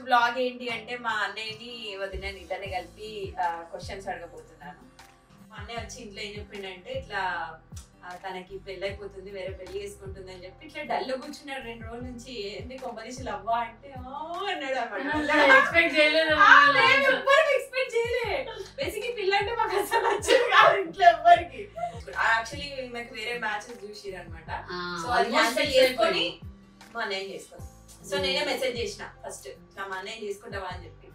Blog ఏంటి అంటే మా అన్నయ్యని వదిన ఇద్దరిని కలిపి క్వశ్చన్స్ అడగబోతున్నాను. మా అన్నయ్య వచ్చి ఇంట్లో ఏం చెప్పిండంటే ఇట్లా తనకి పెళ్ళి అయిపోతుంది, వేరే పెళ్లి చేసుకుంటుంది అని చెప్పి ఇట్లా డల్ కూర్చున్నాడు 2 రోజుల నుంచి. ఏంటి కొంపదీసి లవ్వా అంటే అన్నాడు ఎక్స్పెక్ట్ చేయలేదు. ఎక్స్పెక్ట్ చేయలేదు. బేసిక్లీ పిల్ల అంటే మాకు అసలు నచ్చదు కాదు ఇంట్లో ఎవ్వరికి. యాక్చువల్లీ మాకు వేరే మ్యాచెస్ చూసిరు అనమాట. సో అది క్యాన్సిల్ చేసుకొని మా అన్నయ్య చేసుకోండి. సో నేనే మెసేజ్ చేసిన ఫస్ట్ ఇట్లా మా అన్నయ్య చేసుకుంటావా అని చెప్పి.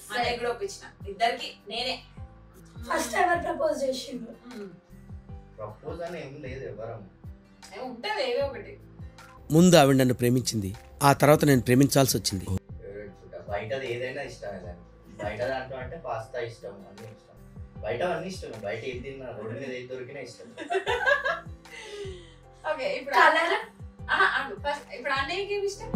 మా అన్నయ్య కూడా ఒప్పించిన. ఇద్దరికి నేనే ఫస్ట్ ఎవరు ప్రపోజ్ చేసిండు? ప్రపోజ్ అని ఏం లేదు, ఎవరం ఉంటది ఏదో ఒకటి. ముందు ఆవిడ నన్ను ప్రేమించింది, ఆ తర్వాత నేను ప్రేమించాల్సి వచ్చింది. బయటది ఏదైనా ఇష్టమే దాన్ని. బయట దాంట్లో అంటే పాస్తా ఇష్టం, అన్ని ఇష్టం. బయట అన్ని ఇష్టం. బయట ఏది తిన్నా, రోడ్డు మీద ఏది దొరికినా ఇష్టం. ఓకే ఇప్పుడు ఫస్ట్ ఇప్పుడు అన్నయ్యకి ఏమి ఇష్టం?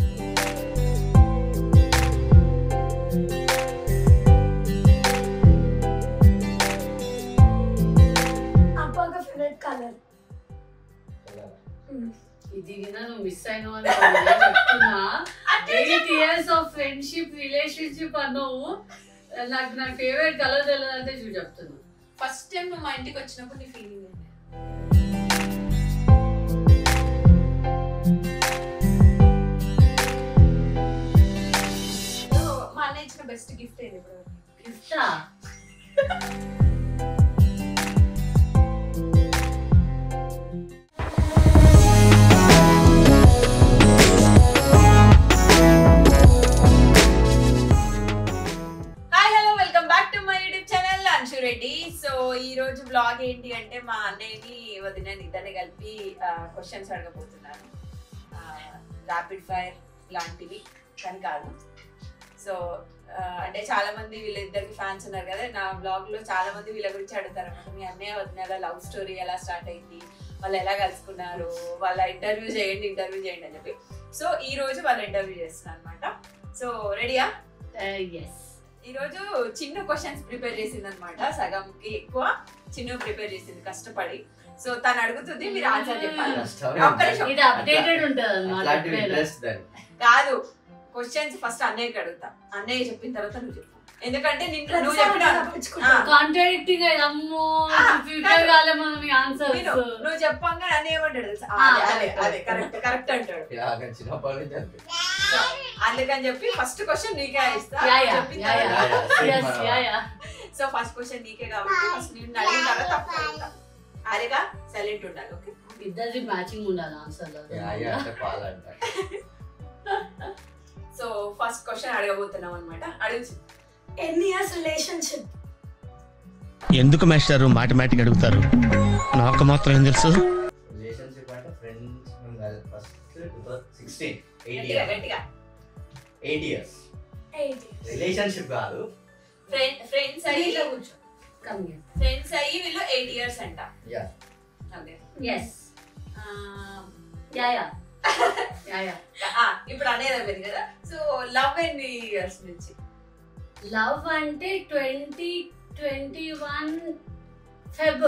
అప్పగా ఫేవరెట్ కలర్. ఇది విన్నా నువ్వు మిస్ అయినావు అని చెప్తున్నా. 8 years of friendship relationship అన్నావు. నాకు నా ఫేవరెట్ కలర్ తెలియదంటే చూడు చెప్తున్నా. ఫస్ట్ టైం నువ్వు మా ఇంటికి వచ్చినప్పుడు నీ ఫీలింగ్ ఏంటి? మా అన్నయ్య ఇచ్చిన బెస్ట్ గిఫ్ట్ ఏంటి ఇప్పుడు? గిఫ్టా? సో ఈ రోజు బ్లాగ్ ఏంటి అంటే మా అన్నయ్యని వదిన ఇద్దరిని కలిపి క్వశ్చన్స్ అడగబోతున్నాను. ర్యాపిడ్ ఫైర్ లాంటివి కానీ కాదు. సో అంటే చాలా మంది వీళ్ళిద్దరికి ఫ్యాన్స్ ఉన్నారు కదా నా బ్లాగ్ లో. చాలా మంది వీళ్ళ గురించి అడుగుతారు అనమాట. మీ అన్నయ్య వదిన లవ్ స్టోరీ ఎలా స్టార్ట్ అయింది, వాళ్ళు ఎలా కలుసుకున్నారు, వాళ్ళ ఇంటర్వ్యూ చేయండి అని చెప్పి. సో ఈ రోజు వాళ్ళ ఇంటర్వ్యూ చేస్తున్నాను అనమాట. సో రెడీయా? ఈ రోజు చిన్న క్వశ్చన్స్ ప్రిపేర్ చేసింది అనమాట. సగంకి ఎక్కువ చిన్న ప్రిపేర్ చేసింది కష్టపడి. సో తను అడుగుతుంది, మీరు ఆన్సర్ చెప్పాలి. కాదు, క్వశ్చన్స్ ఫస్ట్ అన్నయ్యకి అడుగుతా. అన్నయ్య చెప్పిన తర్వాత నువ్వు చెప్పు. ఎందుకంటే నువ్వు చెప్పంగా అన్నయ్య ఏమంటాడు తెలుసా? అదే కరెక్ట్ అంటాడు. అందుకని చెప్పి ఫస్ట్ క్వశ్చన్ నీకే ఇస్తా. సో ఫస్ట్ క్వశ్చన్ నీకే కాబట్టి ఫస్ట్ నేను అడిగిన తర్వాత తప్ప అరేగా సైలెంట్ ఉండాలి. ఓకే, ఇద్దరిది మ్యాచింగ్ ఉండాలి ఆన్సర్. సో ఫస్ట్ క్వశ్చన్ అడగబోతున్నాం అనమాట. అడుగు. ఎన్ని ఇయర్స్ రిలేషన్షిప్? ఎందుకు మాస్టర్ మాటమాటిక్ అడుగుతారు? నాకు మాత్రం ఏం తెలుసు. రిలేషన్షిప్ అంటే ఫ్రెండ్స్ ఫస్ట్ 2016 8 years రిలేషన్షిప్ కాదు. ఫ్రెండ్స్ అయ్యి ఫ్రెండ్స్ అయ్యి వీళ్ళు 8 years అంట. యా ఓకే yes యా ఇప్పుడు అనేది అయిపోయింది కదా. సో లవ్ ఎన్ని ఇయర్స్ నుంచి? లవ్ అంటే 2021 Feb.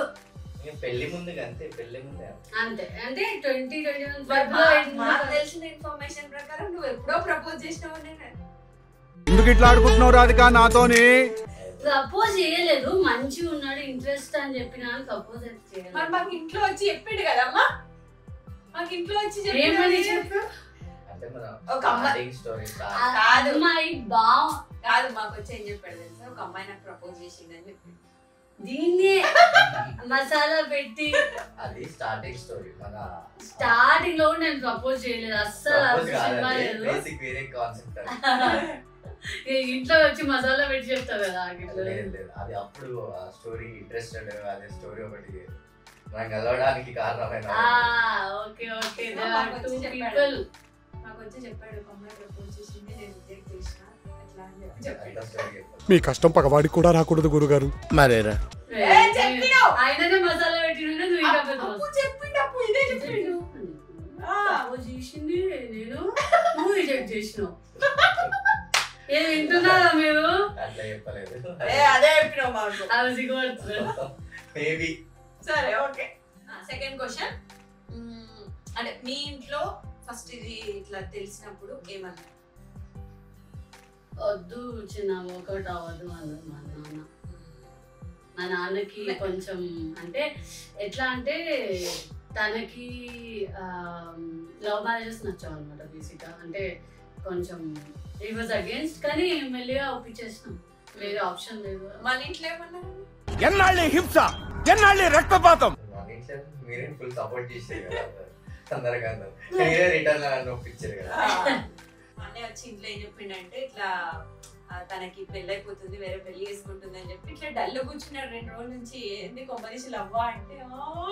పెళ్లి ముందు అంతే. పెళ్లి ముందే అంతే. అంటే 2021 Feb. నాకు తెలిసిన ఇన్ఫర్మేషన్ ప్రకారం నువ్వు ఎప్పుడో ప్రపోజ్ చేసినావు. ఎందుకు ఇట్లా ఆడుకుంటున్నావు రాధిక నాతోని? ప్రపోజ్ చేయలేదు, మంచిగా ఉన్నాడు ఇంట్రెస్ట్ అని చెప్పినా ప్రపోజ్ అయితే చేయలేదు. మరి మాకు ఇంట్లో వచ్చి చెప్పిండు కదమ్మా. మాకు ఇంట్లో వచ్చి చెప్పు. అంటే మన ఒక అమ్మాయి స్టోరీ కాదు, అమ్మాయి బావ కాదు, మాకు వచ్చి ఏం చెప్పాడు తెలుసా? ఒక అమ్మాయి నాకు ప్రపోజ్ చేసిందని చెప్పి దీన్నే మసాలా పెట్టి అది స్టార్టింగ్ స్టోరీ. మన స్టార్టింగ్ లో నేను ప్రపోజ్ చేయలేదు అస్సలు. బేసిక్ వేరే కాన్సెప్ట్. ఇంట్లో వచ్చి మసాలా పెట్టి చెప్తావు కదా. అది అప్పుడు స్టోరీ ఇంట్రెస్టెడ్. అదే స్టోరీ ఒకటి మనం కలవడానికి కారణమైన. ఓకే మాకు వచ్చి చెప్పాడు ఒక అమ్మాయి ప్రపోజ్ చేసింది, నేను రిజెక్ట్ చేసిన. మీ కష్టం పగవాడికి కూడా రాకూడదు గురుగారు. మరేరా ఆయననే మసాలా పెట్టిన చేసింది నేను, నువ్వు రిజెక్ట్ చేసినావు. ఏం వింటున్నారా మీరు? అట్లా చెప్పలేదు. అదే చెప్పినావు మాకు. అవి సిగ్గుపడుతుంది. మేబీ. సరే ఓకే. సెకండ్ క్వశ్చన్, అంటే మీ ఇంట్లో ఫస్ట్ ఇది ఇట్లా తెలిసినప్పుడు ఏమన్నా? వద్దు చిన్న వర్కౌట్ అవ్వదు అన్నది మా నాన్నకి కొంచెం అంటే ఎట్లా అంటే తనకి లవ్ మ్యారేజెస్ నచ్చావు అనమాట బేసిక్గా. అంటే కొంచెం ఇట్ వాజ్ అగేన్స్ట్, కానీ మెల్లిగా ఒప్పించేసినాం, వేరే ఆప్షన్ లేదు. మన ఇంట్లో ఏమన్నారు? ఎన్నాళ్ళి హింస, ఎన్నాళ్ళి రక్తపాతం. మీరే ఫుల్ సపోర్ట్ చేసారు కదా తొందరగా, మీరే రిటర్న్ నన్ను ఒప్పించారు కదా. అన్నయ్య వచ్చి ఇంట్లో ఏం చెప్పిండంటే ఇట్లా తనకి పెళ్ళి అయిపోతుంది, వేరే పెళ్లి చేసుకుంటుంది అని చెప్పి ఇట్లా డల్ కూర్చున్నాడు 2 రోజుల నుంచి. ఏంది కొంపదీసి లవ్వా అంటే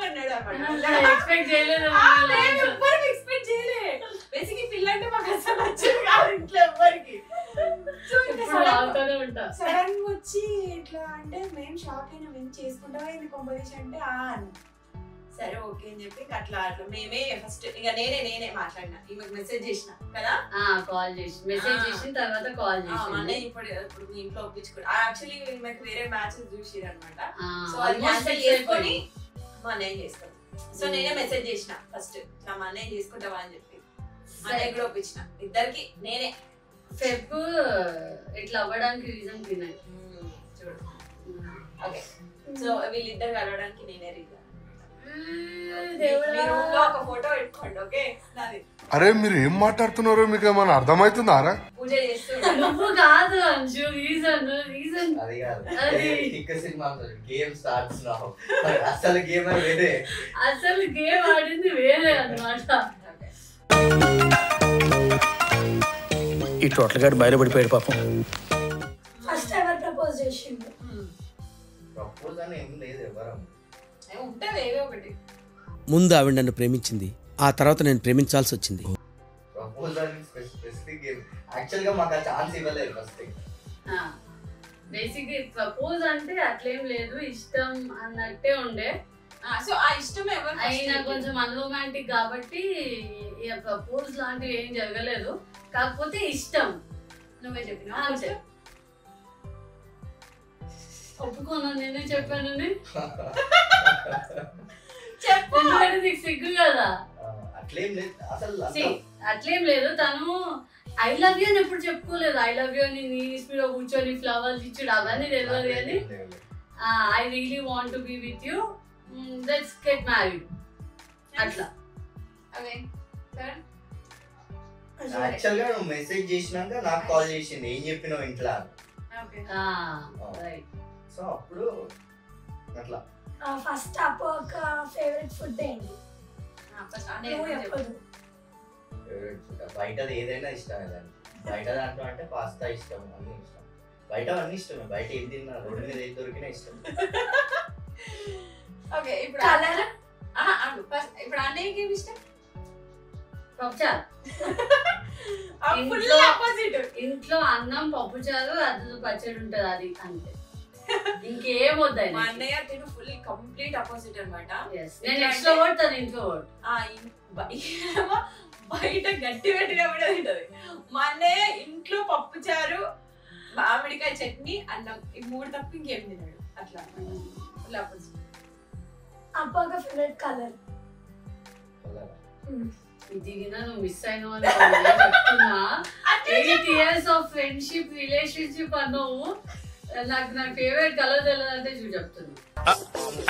అన్నాడు అనమాట. ఎక్స్పెక్ట్ చేయలేదు, ఎక్స్పెక్ట్ చేయలే. బేసిక్ పిల్ల అంటే మాకు అసలు నచ్చదు కాదు ఇంట్లో ఎవ్వరికి. సడన్ గా వచ్చి ఇట్లా అంటే మేము షాక్ అయినా, మేము చేసుకుంటావా ఏంది కొంపదీసి అంటే అని. సరే ఓకే అని చెప్పి అట్లా మేమే ఫస్ట్ ఇక నేనే మాట్లాడినా, ఈమెకు మెసేజ్ చేసిన కదా, కాల్ చేసి మెసేజ్ చేసిన తర్వాత కాల్ చేసి ఇప్పుడు మీ ఇంట్లో ఒప్పించుకో. యాక్చువల్లీ ఈమెకు వేరే మ్యాచెస్ చూసిరు అనమాట. సో అది క్యాన్సిల్ చేసుకొని మా అన్నయ్య చేసుకోండి. సో నేనే మెసేజ్ చేసిన ఫస్ట్, మా అన్నయ్య చేసుకుంటావా అని చెప్పి. అన్నయ్య కూడా ఒప్పించిన, ఇద్దరికి నేనే. ఫెబ్ ఇట్లా అవ్వడానికి రీజన్ తిన్నాయి చూడు. ఓకే, సో వీళ్ళిద్దరు కలవడానికి నేనే రీజన్. ఒక ఫోటో పెట్టుకోండి. ఓకే, నాది. అరే మీరు ఏం మాట్లాడుతున్నారో మీకు ఏమైనా అర్థమవుతుందారా? పూజ చేస్తూ నువ్వు కాదు అంశు, రీజన్ అది కాదు, సినిమా గేమ్ స్టార్ట్స్ నౌ. అసలు గేమ్ వేరే, అసలు గేమ్ ఆడింది వేరే అన్నమాట. ఈ టోటల్ గాడు బయలుపడిపోయాడు పాపం. ఫస్ట్ ఎవరు ప్రపోజ్ చేసిండు? ప్రపోజ్ అని ఏం లేదు, ఎవరు ఉంటుంది ఏదో ఒకటి. ముందు ఆవిడ నన్ను ప్రేమించింది, ఆ తర్వాత నేను ప్రేమించాల్సి వచ్చింది. ప్రపోజ్ అని స్పెసిఫిక్ గేమ్ యాక్చువల్ గా మాకు ఆ ఛాన్స్ ఇవ్వలేదు ఫస్ట్. బేసిక్ ప్రపోజ్ అంటే అట్లేం లేదు, ఇష్టం అన్నట్టే ఉండే. సో ఆ ఇష్టం ఎవరు అయినా కొంచెం అన్రొమాంటిక్ కాబట్టి ప్రపోజ్ లాంటివి ఏం జరగలేదు, కాకపోతే ఇష్టం. నువ్వే చెప్పినా అంతే. ఒప్పుకున్నా, నేనే చెప్పాను. ఎందుకంటే నీకు సిగ్గు కదా. అట్లేం లేదు అసలు, అట్లేం లేదు. తను ఐ లవ్ యూ అని ఎప్పుడు చెప్పుకోలేదు. ఐ లవ్ యూ అని నీ స్పీడ్ కూర్చొని ఫ్లవర్స్ ఇచ్చుడు అవన్నీ తెలియదు, కానీ I really want to be with you, let's get married అట్లా. యాక్చువల్ గా నువ్వు మెసేజ్ చేసినాక నాకు కాల్ చేసింది, ఏం చెప్పినావు ఇంట్లో. సో అప్పుడు అట్లా. ఫస్ట్ అప్పు ఒక ఫేవరెట్ ఫుడ్ ఏంటి? బయటది ఏదైనా ఇష్టమే దాన్ని. బయట దాంట్లో అంటే పాస్తా ఇష్టం, అన్ని ఇష్టం. బయట అన్ని ఇష్టమే, బయట ఏది తిన్నా రోడ్డు మీద ఏది దొరికినా ఇష్టం. ఓకే, ఇప్పుడు ఇప్పుడు అన్నయ్యకి ఏమి ఇష్టం? పప్పుచారు. ఇంట్లో అన్నం పప్పుచారు, అది పచ్చడి ఉంటది, అది అంతే, ఇంకేం వద్దు. మా అన్నయ్య తిను ఫుల్ కంప్లీట్ అపోజిట్ అనమాట. నేను ఎక్స్ట్రోవర్ట్, తను ఇంట్రోవర్ట్. బయట గట్టి గట్టిగా కూడా తింటది. మా అన్నయ్య ఇంట్లో పప్పుచారు, మామిడికాయ చట్నీ, అన్నం, ఈ 3 తప్ప ఇంకేం తిన్నాడు. అట్లా ఫుల్ అపోజిట్. అప్పు ఒక ఫేవరెట్ కలర్? ఇది నువ్వు మిస్ అయినావు అని చెప్తున్నా. 8 years ఆఫ్ ఫ్రెండ్షిప్ రిలేషన్షిప్ అన్నావు, నాకు నా ఫేవరెట్ కలర్ తెలియదంటే చూడు చెప్తున్నా.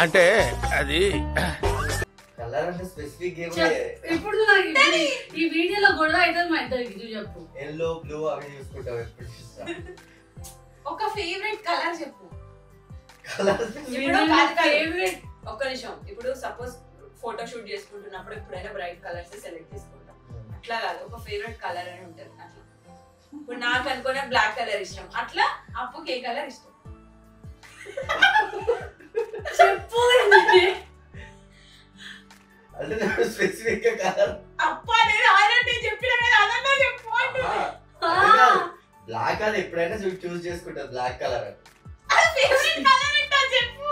అంటే అది కలర్ అంటే స్పెసిఫిక్ గేమ్. ఇప్పుడు ఈ వీడియోలో గొడవ అయితే మా ఇద్దరికి చూడు చెప్పు. ఎల్లో బ్లూ అవి చూసుకుంటావు ఎప్పుడు చూస్తా. ఒక ఫేవరెట్ కలర్ చెప్పు. కలర్ ఫేవరెట్ ఒక్క నిమిషం. ఇప్పుడు సపోజ్ ఫోటో షూట్ చేసుకుంటున్నప్పుడు ఎప్పుడైనా బ్రైట్ కలర్స్ సెలెక్ట్ చేసుకుంటాం, అట్లా కాదు, ఒక ఫేవరెట్ కలర్ అని ఉంటుంది. అట్లా ఇప్పుడు నాకు అనుకునే బ్లాక్ కలర్ ఇష్టం, అట్లా అప్పుకి ఏ కలర్ ఇష్టం చెప్పు. అంటే స్పెసిఫిక్ కలర్ అప్ప నేను ఆల్రెడీ చెప్పిన కదా, అదన్నా చెప్పు. బ్లాక్ అది ఎప్పుడైనా చూస్ చేసుకుంటా, బ్లాక్ కలర్ ఫేవరెట్ కలర్ అంటే చెప్పు.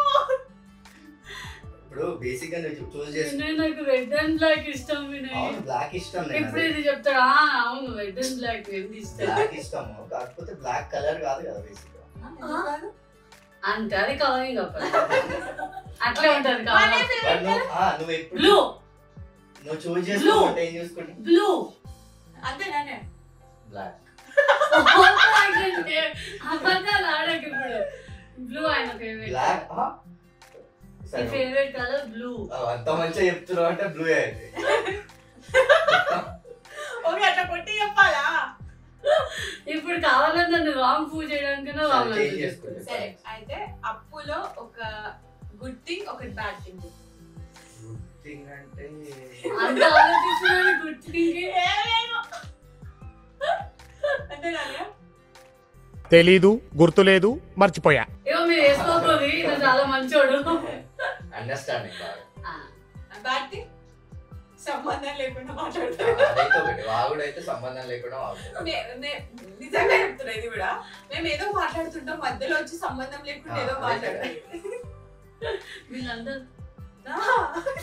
ఇప్పుడు బేసిక్ గా నువ్వు చూస్ చేసుకుంటా. నాకు రెడ్ అండ్ బ్లాక్ ఇష్టం. అవును, బ్లాక్ ఇష్టం. ఇప్పుడు ఇది చెప్తాడా? అవును, రెడ్ అండ్ బ్లాక్ ఎందుకు ఇష్టం? బ్లాక్ ఇష్టం, కాకపోతే బ్లాక్ కలర్ కాదు కదా బేసిక్ గా. అంటే అది కవరింగ్ అప్పుడు అట్లా ఉంటది. నువ్వు ఎప్పుడు బ్లూ, నువ్వు చూస్ చేసుకుంటే ఏం చూసుకుంటా? బ్లూ అంతేనా? బ్లాక్. Favourite colour blue. అంత మంచిగా చెప్తున్నావు అంటే బ్లూ అయితే ఓకే అట్లా కొట్టి చెప్పాలా? ఇప్పుడు కావాలని నన్ను రాంగ్ ప్రూవ్ చేయడానికైనా రాంగ్ చేంజ్ చేసుకుంటా. సరే అయితే అప్పులో ఒక గుడ్ థింగ్ ఒకటి బ్యాడ్ థింగ్. గుడ్ థింగ్ అంటే అంత ఆలోచిస్తున్నాను గుడ్ థింగ్ అంటే నాన్న తెలీదు, గుర్తులేదు, మర్చిపోయా. ఏమో మీరు వేసుకోకూడదు, నేను చాలా మంచోడు. అండర్స్టాండింగ్ బాగా. బ్యాడ్ థింగ్ సంబంధం లేకుండా మాట్లాడతాను. అదైతే ఒకటి వాగుడైతే సంబంధం లేకుండా వాగుతాడు. నిజంగా చెప్తున్నా ఇది కూడా. మేము ఏదో మాట్లాడుతుంటాం, మధ్యలో వచ్చి సంబంధం లేకుండా ఏదో మాట్లాడాలి. వీళ్ళందరూ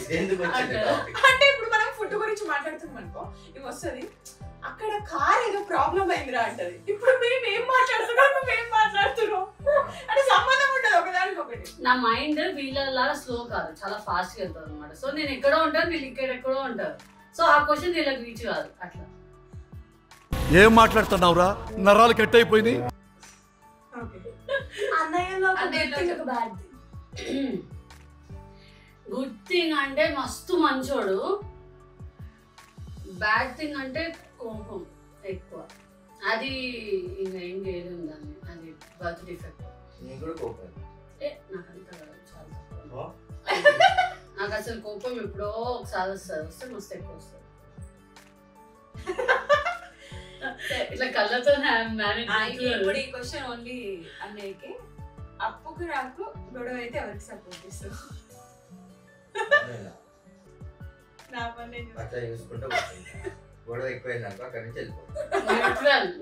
ఇదెందుకు వచ్చింది టాపిక్? అంటే ఇప్పుడు మనం ఫుడ్ గురించి మాట్లాడుతున్నాం అనుకో, ఇవి వస్తుంది అక్కడ కార్ ఏదో ప్రాబ్లం అయిందిరా అంటది. ఇప్పుడు మేము ఏం మాట్లాడుతున్నాం, నువ్వేం మాట్లాడుతున్నావు అంటే సంబంధం ఉండదు ఒకదానికి ఒకటి. నా మైండ్ వీళ్ళలాగా స్లో కాదు, చాలా ఫాస్ట్ గా వెళ్తాను అనమాట. సో నేను ఎక్కడో ఉంటాను, వీళ్ళు ఎక్కడెక్కడో ఉంటారు. సో ఆ క్వశ్చన్ వీళ్ళకి రీచ్ కాదు. అట్లా ఏం మాట్లాడుతున్నావురా, నరాలు కట్ అయిపోయింది. అన్నయ్యలో ఒక అన్నయ్యలో good thing, ఒక bad thing. గుడ్ థింగ్ అంటే మస్తు మంచోడు. బ్యాడ్ థింగ్ అంటే కోపం ఎక్కువ. అది ఇంకా ఏం చేయలేము దాన్ని, అది బర్త్ డిఫెక్ట్. నీకు కూడా కోపం. నాకంత చాలా తక్కువ. ఓ, నాకు అసలు కోపం ఎప్పుడో ఒకసారి వస్తుంది, వస్తే మస్తు ఎక్కువ వస్తుంది. ఇట్లా కళ్ళతో ఇప్పుడు ఈ క్వశ్చన్ ఓన్లీ అన్నయ్యకి. అప్పుకు నాకు గొడవ అయితే ఎవరికి సపోర్ట్ చేస్తావు? నేనా? నా పని నేను అట్లా చూసుకుంటూ కూర్చుంటా. గొడవ ఎక్కువైంది అనుకో అక్కడి నుంచి వెళ్ళిపోతా.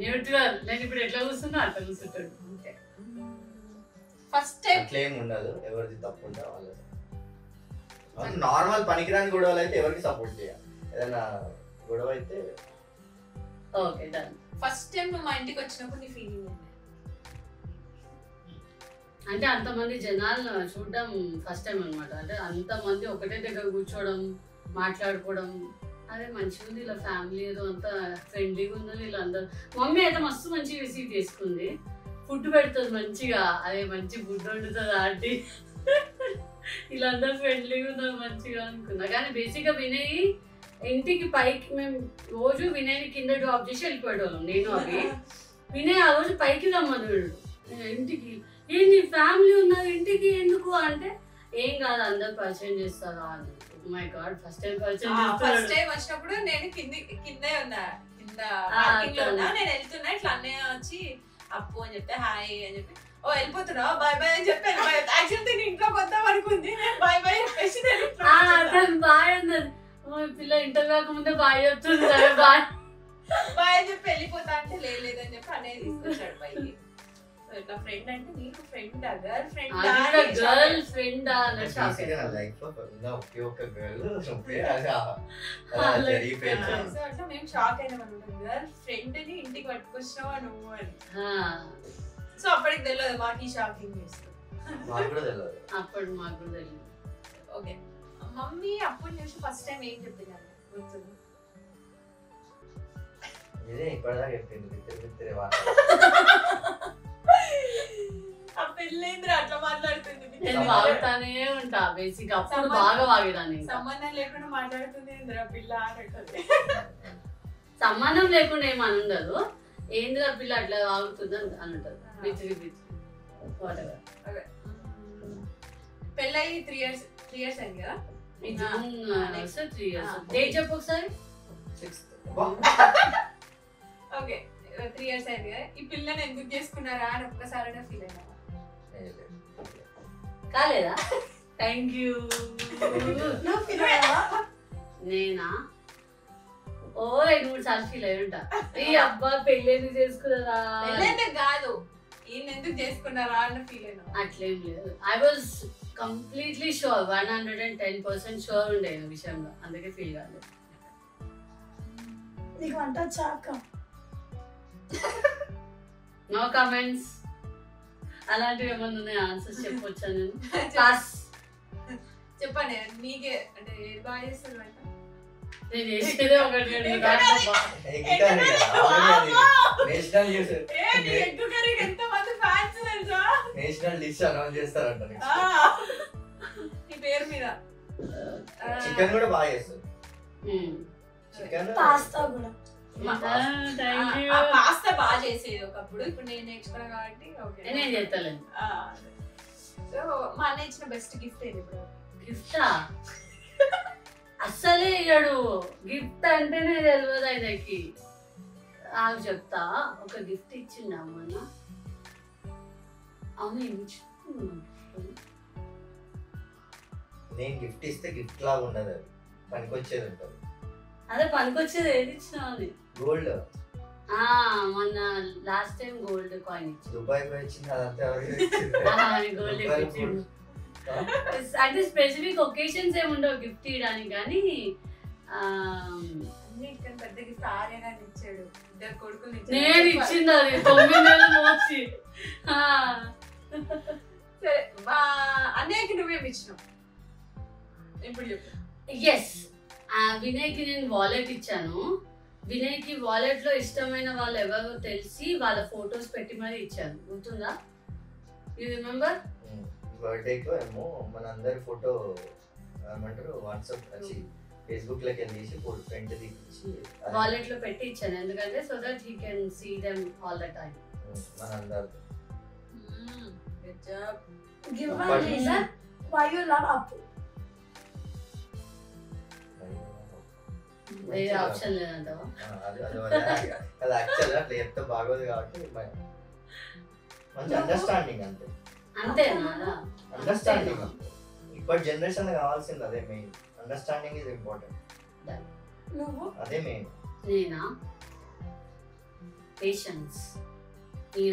న్యూట్రల్. నేను ఇప్పుడు ఎట్లా కూర్చున్నా అట్లా కూర్చుంటాడు. ఫస్ట్ టైం అట్లా ఏం ఉండదు, ఎవరిది తప్పు ఉంటే వాళ్ళది. నార్మల్ పనికిరాని గొడవలు అయితే ఎవరికి సపోర్ట్ చేయాలి. ఏదైనా గొడవ అయితే ఓకే డన్. ఫస్ట్ టైం నువ్వు మా ఇంటికి వచ్చినప్పుడు నీ ఫీలింగ్ ఏంటి? అంటే అంతమంది జనాలను చూడడం ఫస్ట్ టైం అనమాట. అంటే అంతమంది ఒకటే దగ్గర కూర్చోవడం, మాట్లాడుకోవడం, అదే మంచిగా ఉంది. ఇలా ఫ్యామిలీ ఏదో అంతా ఫ్రెండ్లీగా ఉంది. వీళ్ళందరూ మమ్మీ అయితే మస్తు మంచిగా రిసీవ్ చేసుకుంది. ఫుడ్ పెడుతుంది మంచిగా, అదే మంచి ఫుడ్ వండుతుంది ఆంటీ. వీళ్ళందరూ ఫ్రెండ్లీగా ఉన్నారు మంచిగా అనుకున్నా. కానీ బేసిక్గా వినయ్ ఇంటికి పైకి మేము రోజు వినయ్ని కింద డ్రాప్ చేసి వెళ్ళిపోయేవాళ్ళం నేను అవి. వినయ్ ఆ రోజు పైకి రమ్మన్నాడు ఇంటికి. ఏంటి ఫ్యామిలీ ఉన్నారు ఇంటికి ఎందుకు అంటే, ఏం కాదు అందరు పరిచయం చేస్తారా అని. మై గాడ్ ఫస్ట్ టైం పరిచయం ఫస్ట్ చేస్తాడు. టైం వచ్చినప్పుడు నేను కిందే ఉన్నా, కింద పార్కింగ్ లో ఉన్నా. నేను వెళ్తున్నా, ఇట్లా అన్నయ్య వచ్చి అప్పు అని చెప్తే హాయ్ అని చెప్పి, ఓ వెళ్ళిపోతున్నావు బాయ్ బాయ్ అని చెప్పి యాక్చువల్ నేను ఇంట్లోకి వద్దాం అనుకుంది. నేను బాయ్ బాయ్ చెప్పేసి నేను బాయ్ అన్నది. పిల్ల ఇంటర్ కాకముందే బాయ్ చెప్తుంది బాయ్ బాయ్ అని చెప్పి వెళ్ళిపోతా అంటే లేదని చెప్పి అన్నయ్య తీసుకొచ్చాడు పైకి. ఇట్లా ఫ్రెండ్ అంటే నీకు friend girl friend girl friend అన్నట్టు షాక్ బేసిక్గా నా లైఫ్ లో ఉన్న ఒకే ఒక్క గర్ల్ నువ్వే. అలా జరిగిపోయింది. సో అట్లా మేము షాక్ అయినాం అనమాట. గర్ల్ ఫ్రెండ్ ని ఇంటికి పట్టుకొచ్చినావా నువ్వు అని. సో అప్పటికి తెలియదు మాకు ఈ షాకింగ్ చేస్తాం. నాకు కూడా తెలియదు. అప్పుడు మాకు కూడా తెలియదు. ఓకే మమ్మీ అప్పుడు చూసి ఫస్ట్ టైం ఏం చెప్పినారు గుర్తుంది? ఇదే ఇప్పటిదాకా చెప్పింది బిత్తరే ఆ పెళ్ళేంద్ర అట్లా మాట్లాడుతుంది. నేను వాగుతానే ఉంటా బేసిక్. అప్పుడు బాగా వాగేదాన్ని. సంబంధం లేకుండా మాట్లాడుతుంది ఏంద్ర పిల్ల అని. సంబంధం లేకుండా ఏమని ఉండదు. ఏంద్ర పిల్ల అట్లా వాగుతుంది అని అంటారు. బిచ్చి వాటెవర్. పెళ్ళయి 3 years అయింది కదా? ఈ జూన్ 3 years. డేట్ చెప్పు ఒకసారి. 6th. ఓకే 3 years అయింది కదా. ఈ పిల్లని ఎందుకు చేసుకున్నారా అని ఒక్కసారైనా ఫీల్ అయినా? కాలేదా? Thank you. నువ్వు ఫీల్ అయ్యావా? నేనా 2-3 సార్లు ఫీల్ అయి ఉంటా. ఈ అబ్బా పెళ్ళి ఎందుకు చేసుకున్నారా పెళ్ళేందుకు కాదు, ఈయన ఎందుకు చేసుకున్నారా అన్న ఫీల్ అయినా? అట్లేం లేదు. I was completely sure, 110% sure ఉండే ఈ విషయంలో. అందుకే ఫీల్ కాలేదు. నీకు వంట వచ్చా అక్క? No comments. అలాంటివి ఏమన్నా ఉన్నాయి ఆన్సర్స్ చెప్పొచ్చా నేను? పాస్. చెప్పండి నీకే అంటే ఏది బాగా చేస్తారు అంట? నేను చేసేదే ఒకటి నేషనల్ డిష్ అనౌన్స్ చేస్తారంట. నీ పేరు మీద. చికెన్ కూడా బాగా చేస్తారు. చికెన్ పాస్తా కూడా. పాస్తా బాగా చేసేది ఒకప్పుడు, ఇప్పుడు నేను నేర్చుకున్నా కాబట్టి నేను చెప్తాను. సో మా అన్న ఇచ్చిన బెస్ట్ గిఫ్ట్ ఏంది ఇప్పుడు? గిఫ్టా? అస్సలే ఇయ్యడు. గిఫ్ట్ అంటేనే తెలియదు ఆయనకి. నాకు చెప్తా, ఒక గిఫ్ట్ ఇచ్చిండు అమ్మన్న. అవును, ఏమి ఇచ్చిండు? నేను గిఫ్ట్ ఇస్తే గిఫ్ట్ లాగా ఉండదు, అది పనికొచ్చేది ఉంటుంది. అదే పనికొచ్చేది ఏది ఇచ్చినా అని. గోల్డ్. మొన్న లాస్ట్ టైం గోల్డ్ కాయిన్ ఇచ్చిండు. దుబాయ్ పోయి వచ్చింది అదంతా గోల్డ్ ఇచ్చిండు. అంటే స్పెసిఫిక్ ఒకేషన్స్ ఏమి ఉండవు గిఫ్ట్ ఇవ్వడానికి, కానీ అన్నిటికన్నా పెద్ద గిఫ్ట్ ఆర్య గారిని ఇచ్చాడు. ఇద్దరు కొడుకుని నేను ఇచ్చింది అది 9 నెలలు మోచి. సరే, మా అన్నయ్యకి నువ్వేమి ఇచ్చినావు ఇప్పుడు చెప్పు. ఎస్, వినయ్కి నేను వాలెట్ ఇచ్చాను. వినయ్కి వాలెట్ లో ఇష్టమైన వాళ్ళు ఎవరో తెలిసి వాళ్ళ ఫొటోస్ పెట్టి మరి ఇచ్చాను. గుర్తుందా? You remember? బర్త్డేకు ఏమో మన అందరి ఫోటో ఏమంటారు వాట్సాప్ వచ్చి ఫేస్బుక్ లోకి వెళ్ళేసి ఫోటో ప్రింట్ తీసి వాలెట్ లో పెట్టి ఇచ్చాను. ఎందుకంటే so that he can see them all the time. మన అందరితో Give one reason why you love Appu. వేరే ఆప్షన్ లేదంటావా? అది యాక్చువల్గా అట్లా చెప్తే బాగోదు కాబట్టి మంచి అండర్స్టాండింగ్ అంతే. అంతేనా? అండర్స్టాండింగ్ ఇప్పటి జనరేషన్ కావాల్సింది అదే మెయిన్. Understanding is important. నువ్వు? అదే మెయిన్. నేనా? పేషెన్స్.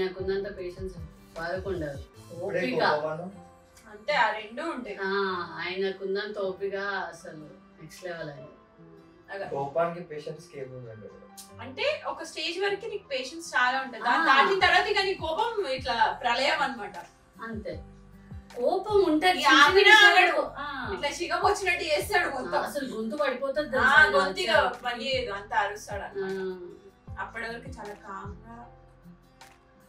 నాకున్నంత పేషెన్స్ వరకుండదు. ఓపిక అంటే ఆ రెండు ఉంటాయి. ఆయనకున్నంత ఓపిక అసలు నెక్స్ట్ లెవెల్. ఆయన కోపానికి పేషెన్స్ కి ఏముందండి? అంటే ఒక స్టేజ్ వరకు నీకు పేషెన్స్ చాలా ఉంటుంది, దాటిన తర్వాత ఇక నీ కోపం ఇట్లా ప్రళయం అన్నమాట. అంతే, కోపం ఉంటది. ఇట్లా శిగం వచ్చినట్టు చేస్తాడు మొత్తం. అసలు గొంతు పడిపోతుంది, గొంతుగా పని చేయదు, అంత అరుస్తాడు. అప్పటి వరకు చాలా కామ్ గా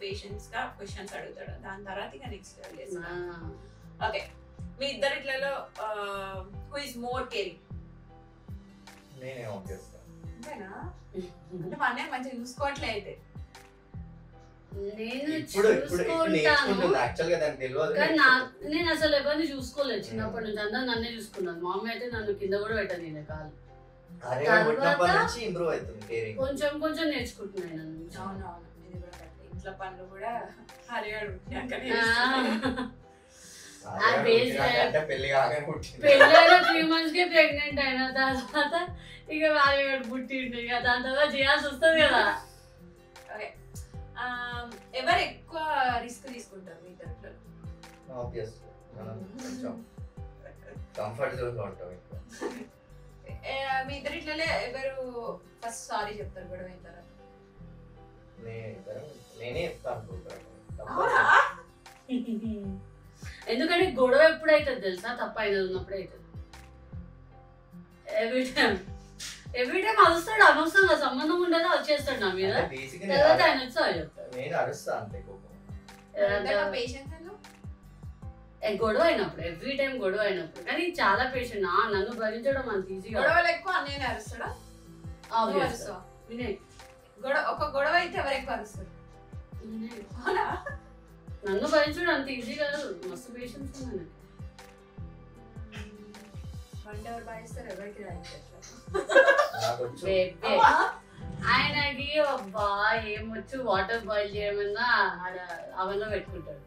పేషెన్స్ గా క్వశ్చన్స్ అడుగుతాడు, దాని తర్వాత ఇక నెక్స్ట్ లెవెల్ చేస్తాడు. ఓకే, మీ ఇద్దరు ఇట్లలో హూ ఇస్ మోర్ కేరింగ్? నేనే ఒకేస్తాను. అంతేనా? అంటే మా అన్నయ్య మంచిగా చూసుకోవట్లే అయితే. నేను నేను అసలు ఎవరిని చూసుకోలేదు చిన్నప్పటి నుంచి. అందరూ నన్నే చూసుకున్నాను. మా అమ్మ అయితే నన్ను కింద కూడా పెట్టాను. నేను కాదు కొంచెం కొంచెం నేర్చుకుంటున్నాను. ఇంట్లో పనులు కూడా పెళ్ళైన 3 months కే ప్రెగ్నెంట్ అయిన తర్వాత ఇక వారిగాడు పుట్టిండు. ఇక దాని తర్వాత చేయాల్సి వస్తుంది కదా. ఎవరు ఎక్కువ రిస్క్ తీసుకుంటారు మీ ఇద్దరు? కంఫర్ట్ జోన్ లో ఉంటాం. మీ ఇద్దరు ఇట్లనే ఎవరు ఫస్ట్ సారీ చెప్తారు గొడవ అయిన తర్వాత? నేనే చెప్తాను. ఎందుకంటే గొడవ ఎప్పుడైతుంది తెలుసా? తప్పైనది ఉన్నప్పుడు అవుతుంది. ఎవ్రీ టైం అరుస్తాడు, అనవసరంగా సంబంధం ఉండదా వచ్చేస్తాడు నా మీద. తర్వాత ఆయన వచ్చి చెప్తాడు. నేను అరుస్తా అంతే. గొడవ అయినప్పుడు, ఎవ్రీ టైం గొడవ అయినప్పుడు. కానీ చాలా పేషెంట్. నన్ను భరించడం అంత ఈజీగా. గొడవలు ఎక్కువ అన్నయ్య అరుస్తాడా? వినయ్. ఒక గొడవ అయితే ఎవరు ఎక్కువ అరుస్తారు? నన్ను భరించడం అంత ఈజీ కాదు, మస్తు పేషెన్స్ ఉన్నాను. ఎవరు భావిస్తారు? ఎవరికి ఆయనకి అబ్బా ఏమొచ్చు, వాటర్ బాయిల్ చేయమన్నా అవన్లో పెట్టుకుంటాడు.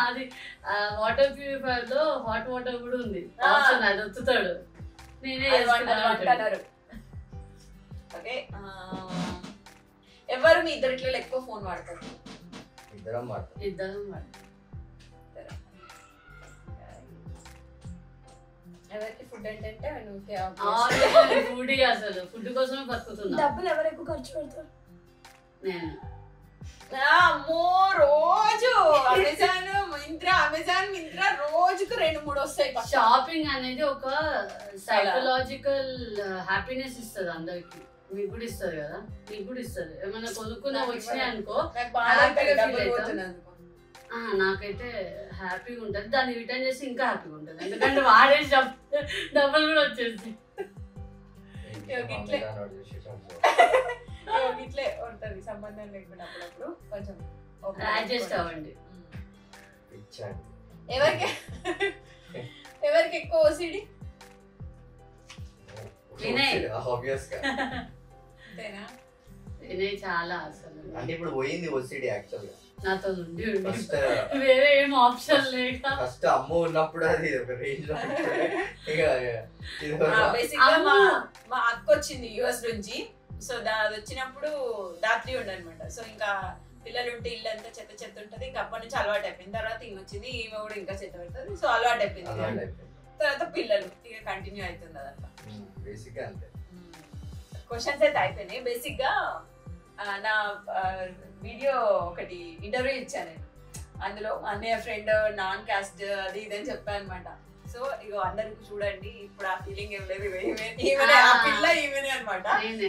అది వాటర్ ప్యూరిఫైర్ లో హాట్ వాటర్ కూడా ఉంది ఆప్షన్, అది వచ్చుతాడు. నేనే అంటారు. ఓకే, ఎవరు మీ ఇద్దరిట్లో ఎక్కువ ఫోన్ వాడతారు? ఇద్దరం వాడతాం. ఎవరికి ఫుడ్ అంటే ఫుడ్, అసలు ఫుడ్ కోసమే బతుకుతున్నా. డబ్బులు ఎవరు ఎక్కువ ఖర్చు పెడతారు? నేను. రోజు అమెజాన్ మింత్రా రోజుకు 2-3 వస్తాయి. షాపింగ్ అనేది ఒక సైకలాజికల్ హ్యాపీనెస్ ఇస్తుంది అందరికి. మీకు కూడా ఇస్తుంది కదా, మీకు కూడా ఇస్తుంది. ఏమైనా కొనుక్కున్నా వచ్చినాయి అనుకో, నాకైతే హ్యాపీగా ఉంటుంది, దాన్ని రిటర్న్ చేసి ఇంకా హ్యాపీగా ఉంటుంది, ఎందుకంటే వాడేసి డబ్బులు కూడా వచ్చేసి ఇట్లే ఉంటుంది సంబంధం లేకుండా అప్పుడప్పుడు కొంచెం అడ్జస్ట్ అవ్వండి. ఎవరికి ఎక్కువ ఓసిడి? వినయ్. అంతేనా? వినయ్ చాలా అసలు అంటే ఇప్పుడు పోయింది ఓసిడి యాక్చువల్ గా నాతో ఉండి ఫస్ట్ వేరే ఏం ఆప్షన్ లేక. ఫస్ట్ అమ్మ ఉన్నప్పుడు అది ఒక రేంజ్ లో బేసిక్గా మా అక్క వచ్చింది యుఎస్ నుంచి. సో అది వచ్చినప్పుడు దాత్రి ఉండనమాట. సో ఇంకా పిల్లలు ఉంటే ఇల్లు అంతా చెత్త చెత్త ఉంటది. ఇంకా అప్పటి నుంచి అలవాటు అయిపోయింది. తర్వాత ఈమె వచ్చింది, ఈమె కూడా ఇంకా చెత్త పెడుతుంది. సో అలవాటు అయిపోయింది. తర్వాత పిల్లలు ఇక కంటిన్యూ అవుతుంది అదంతా. బేసిక్ గా అంతే. క్వశ్చన్స్ అయితే అయిపోయినాయి. బేసిక్ గా నా వీడియో ఒకటి ఇంటర్వ్యూ ఇచ్చాను నేను. అందులో అన్నయ్య ఫ్రెండ్ నాన్ కాస్ట్ అది ఇదని చెప్పాను అనమాట. సో ఇగో అందరికి చూడండి, ఇప్పుడు ఆ ఫీలింగ్ ఏం లేదు, ఈమెనే ఆ పిల్ల ఈమెనే అనమాట.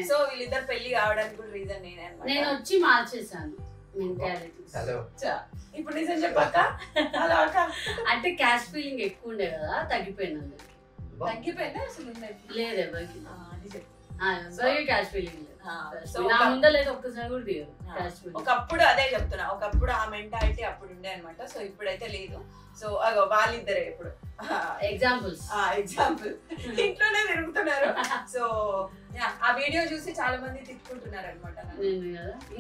సో వీళ్ళిద్దరు పెళ్లి కావడానికి కూడా రీజన్ నేనే అనమాట. నేను వచ్చి మార్చేసాను మెంటాలిటీ. ఇప్పుడు నిజం చెప్పాక అలా అంటే క్యాష్ ఫీలింగ్ ఎక్కువ ఉండే కదా, తగ్గిపోయింది. తగ్గిపోయిందా అసలు? లేదు ఎవరికి, అది చెప్పు. ఎవరికి క్యాష్ ఫీలింగ్ లేదు. సో నా ముందు లేదు, ఒక్కసారి కూడా దిగదు క్యాష్ ఫీలింగ్. ఒకప్పుడు అదే చెప్తున్నా, ఒకప్పుడు ఆ మెంటాలిటీ అప్పుడు ఉండే అనమాట. సో ఇప్పుడైతే లేదు. సో అగో వాళ్ళిద్దరే ఇప్పుడు ఎగ్జాంపుల్స్ ఇంట్లోనే తిరుగుతున్నారు. సో ఆ వీడియో చూసి చాలా మంది తిట్టుకుంటున్నారు అనమాట.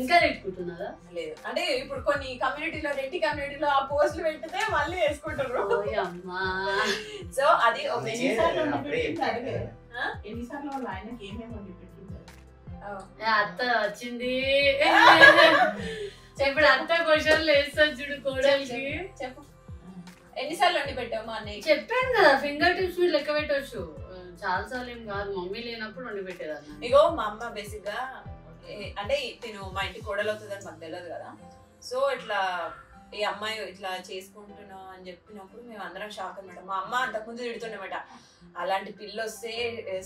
ఇంకా తిట్టుకుంటున్నారా? లేదు అంటే ఇప్పుడు కొన్ని కమ్యూనిటీలో రెడ్డి కమ్యూనిటీలో ఆ పోస్టులు పెట్టితే మళ్ళీ వేసుకుంటారు. సో అది ఒక ఎన్నిసార్లు వాళ్ళ ఆయనకి ఏమేమి వండి పెట్టింటారు? అత్త వచ్చింది ఇప్పుడు అత్త క్వశ్చన్లు వేస్తారు చూడు కోడలికి. చెప్పు, ఎన్నిసార్లు వండి పెట్టావు మా అన్నయ్య? చెప్పాను కదా, ఫింగర్ టిప్స్ మీరు లెక్క పెట్టవచ్చు. చాలా సార్లు ఏం కాదు, మమ్మీ లేనప్పుడు వండి పెట్టేదాన్ని. ఇగో మా అమ్మ బేసిక్ గా అంటే తిను మా ఇంటి కోడలు అవుతుందని మాకు తెలియదు కదా. సో ఇట్లా ఈ అమ్మాయి ఇట్లా చేసుకుంటున్నా అని చెప్పినప్పుడు మేము అందరం షాక్ అనమాట. మా అమ్మ అంతకుముందు తిడుతుండమాట, అలాంటి పిల్ల వస్తే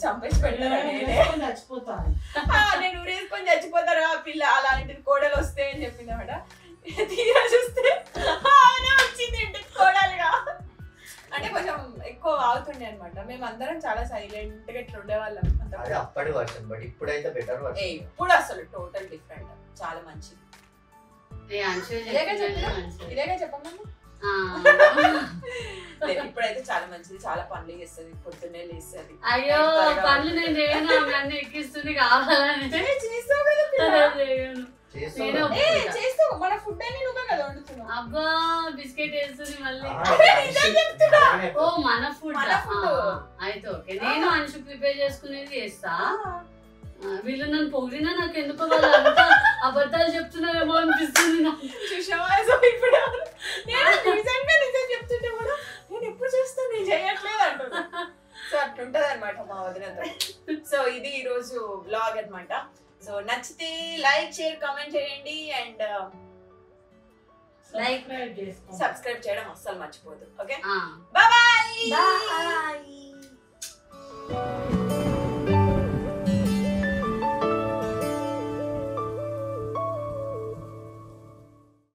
సంపేసి పెడతారా, చచ్చిపోతాను నేను ఊరేసుకొని చచ్చిపోతారా ఆ పిల్ల, అలాంటి కోడలు వస్తే అని చెప్పింది అనమాట. తీరా చూస్తే వచ్చింది ఇంటికి కోడలుగా. అంటే కొంచెం ఎక్కువ అవుతుండే అనమాట. మేము అందరం చాలా సైలెంట్ గా ఇట్లా ఉండేవాళ్ళం. అప్పటి వర్షన్, బట్ ఇప్పుడైతే బెటర్ వర్షన్. ఇప్పుడు అసలు టోటల్ డిఫరెంట్, చాలా మంచిది. ఇదేగా చెప్పమ్మా. ఇప్పుడైతే చాలా మంచిది, చాలా పనులు చేస్తుంది, పొద్దున్నే లేస్తుంది. అయ్యో పనులు నేను చేయను, అన్ని ఎక్కిస్తుంది కావాలని చేస్తావు. మన ఫుడ్ అన్ని నువ్వే కదా వండుతున్నావు. అబ్బా బిస్కెట్ వేస్తుంది మళ్ళీ. ఓ మన ఫుడ్ అయితే ఓకే. నేను అంశు ప్రిపేర్ చేసుకునేది చేస్తా. వీళ్ళు నన్ను పొగిడినా నాకు ఎందుకో వాళ్ళు అంతా అబద్ధాలు చెప్తున్నారేమో అనిపిస్తుంది. చూసావా? ఇప్పుడు నిజం చెప్తుంటే కూడా నేను ఎప్పుడు చేస్తాను, నేను చేయట్లేదు అంటున్నా. సో అట్లుంటది అనమాట మా వదినతో. సో ఇది ఈ రోజు బ్లాగ్ అనమాట. సో నచ్చితే లైక్, షేర్, కామెంట్ చేయండి అండ్ సబ్స్క్రైబ్ చేయడం అస్సలు మర్చిపోదు. Okay, bye.